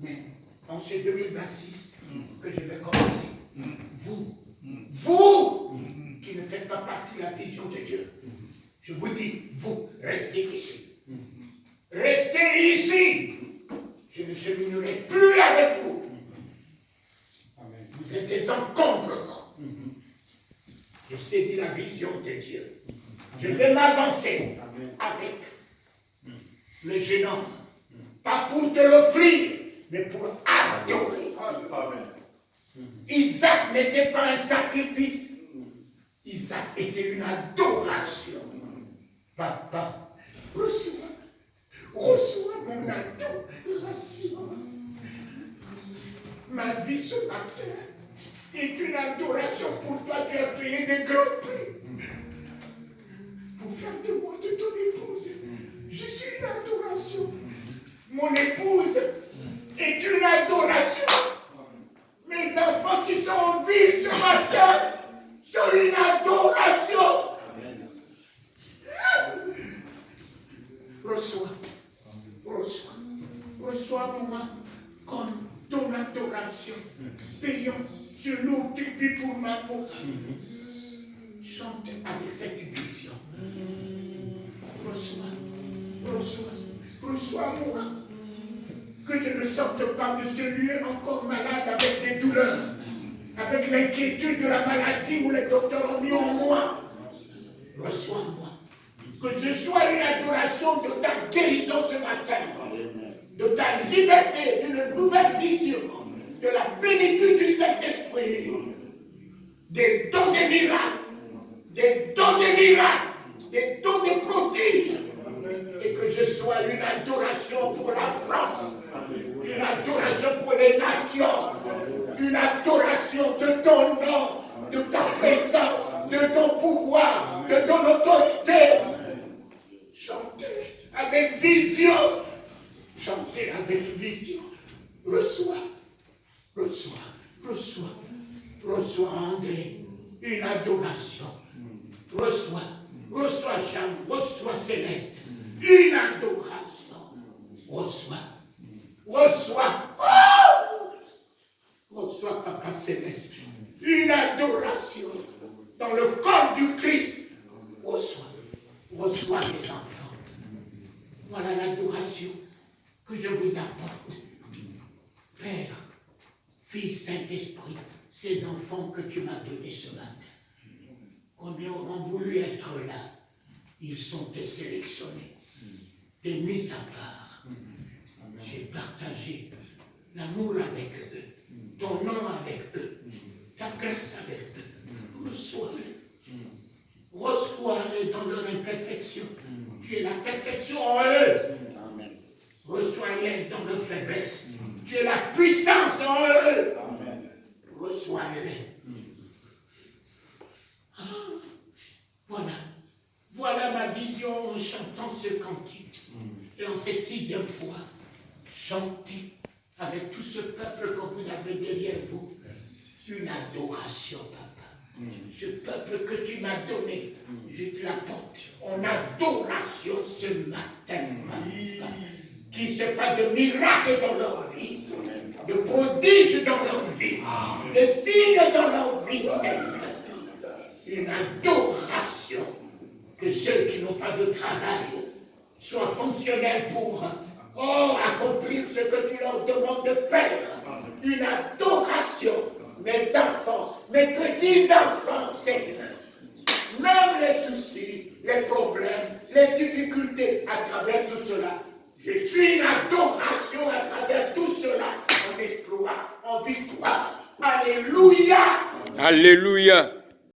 Mais en ce 2026 que je vais commencer, vous qui ne faites pas partie de la vision de Dieu, je vous dis, vous, restez ici. Restez ici. Je ne cheminerai plus avec vous. Vous êtes des encombrements. Je saisis la vision de Dieu. Je vais m'avancer avec le jeune homme. Pas pour te l'offrir, mais pour adorer. Isaac n'était pas un sacrifice. Isaac était une adoration. Papa, reçois mon adoration. Ma vie ce matin est une adoration pour toi. Tu as payé des grands prix pour faire de moi de ton épouse. Je suis une adoration. Mon épouse est une adoration. Mes enfants qui sont en vie ce matin sont une adoration. Reçois-moi comme ton adoration. Payons sur l'eau tu vis pour ma peau. Chante avec cette vision. Reçois-moi. Que je ne sorte pas de ce lieu encore malade avec des douleurs, avec l'inquiétude de la maladie où les docteurs ont mis en moi. Reçois-moi. Que je sois une adoration de ta guérison ce matin, de ta liberté, d'une nouvelle vision, de la plénitude du Saint-Esprit, des dons des miracles, des dons des prodiges, et que je sois une adoration pour la France, une adoration pour les nations, une adoration de ton nom, de ta présence, de ton pouvoir, de ton autorité. Chantez avec vision. Chantez avec vision. Reçois André, une adoration. Reçois Jean, reçois Céleste, une adoration. Reçois Papa Céleste, une adoration dans le corps du Christ. Reçois mes enfants. Voilà l'adoration que je vous apporte. Père, Fils, Saint-Esprit, ces enfants que tu m'as donnés ce matin, combien auront voulu être là, ils sont tes sélectionnés, tes mis à part. J'ai partagé l'amour avec eux, ton nom avec eux, ta grâce avec eux. Reçois-les dans leur imperfection. Tu es la perfection en eux. Reçois-les dans leur faiblesse. Tu es la puissance en eux. Reçois-les. Voilà ma vision en chantant ce cantique. Et en cette 6e fois, chantez avec tout ce peuple que vous avez derrière vous. Une adoration, papa. Ce peuple que tu m'as donné, je te l'apporte en adoration ce matin, papa. Qui se fasse de miracles dans leur vie, de prodiges dans leur vie, de signes dans leur vie, Seigneur. Une adoration. Que ceux qui n'ont pas de travail soient fonctionnels pour accomplir ce que tu leur demandes de faire. Une adoration. Mes enfants, mes petits-enfants, Seigneur. Même les soucis, les problèmes, les difficultés à travers tout cela. Je suis une adoration à travers tout cela, en exploit, en victoire. Alléluia. Alléluia.